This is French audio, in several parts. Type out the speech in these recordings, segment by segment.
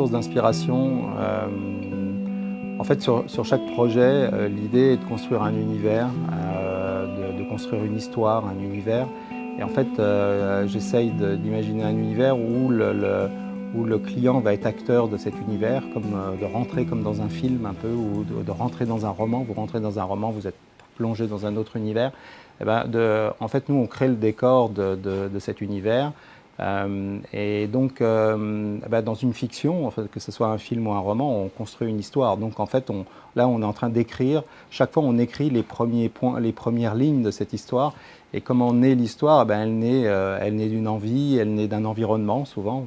source d'inspiration. En fait, sur chaque projet, l'idée est de construire un univers, de construire une histoire, un univers. Et en fait, j'essaye d'imaginer un univers où le client va être acteur de cet univers, comme de rentrer comme dans un film un peu, ou de rentrer dans un roman. Vous rentrez dans un roman, vous êtes plongé dans un autre univers. Et ben en fait, nous, on crée le décor de cet univers. Et donc, dans une fiction, en fait, que ce soit un film ou un roman, on construit une histoire. Donc, en fait, là, on est en train d'écrire. Chaque fois, on écrit les premiers points, les premières lignes de cette histoire. Et comment naît l'histoire? Elle naît d'une envie, elle naît d'un environnement, souvent.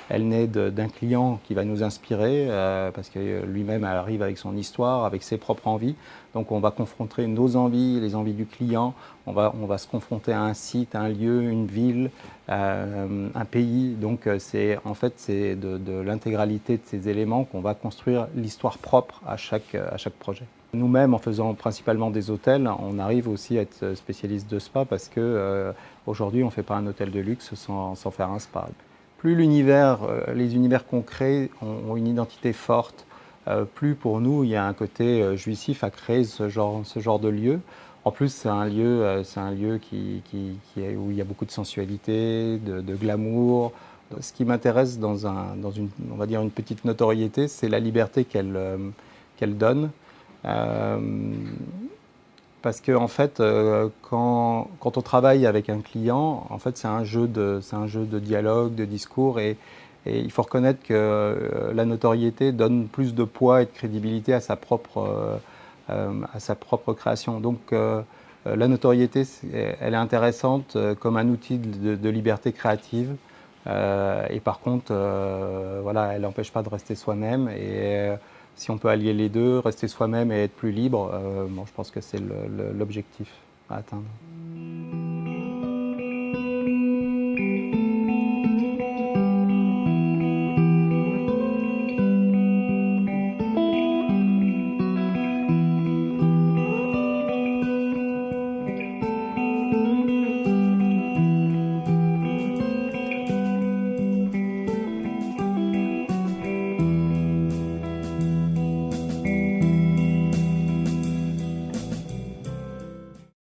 Elle naît d'un client qui va nous inspirer, parce que lui-même arrive avec son histoire, avec ses propres envies. Donc on va confronter nos envies, les envies du client, on va se confronter à un site, un lieu, une ville, un pays. Donc en fait, c'est de l'intégralité de ces éléments qu'on va construire l'histoire propre à chaque projet. Nous-mêmes, en faisant principalement des hôtels, on arrive aussi à être spécialiste de spa parce que aujourd'hui, on ne fait pas un hôtel de luxe sans faire un spa. Plus les univers qu'on crée ont une identité forte, plus pour nous il y a un côté jouissif à créer ce genre de lieu. En plus, c'est un lieu où il y a beaucoup de sensualité, de glamour. Ce qui m'intéresse on va dire une petite notoriété, c'est la liberté qu'elle donne. Euh, Parce que en fait, quand on travaille avec un client, en fait, c'est un jeu de dialogue, de discours, et il faut reconnaître que la notoriété donne plus de poids et de crédibilité à sa propre création. Donc, la notoriété, elle est intéressante comme un outil de liberté créative. Et par contre, voilà, elle n'empêche pas de rester soi-même. Et si on peut allier les deux, rester soi-même et être plus libre, bon, je pense que c'est l'objectif à atteindre.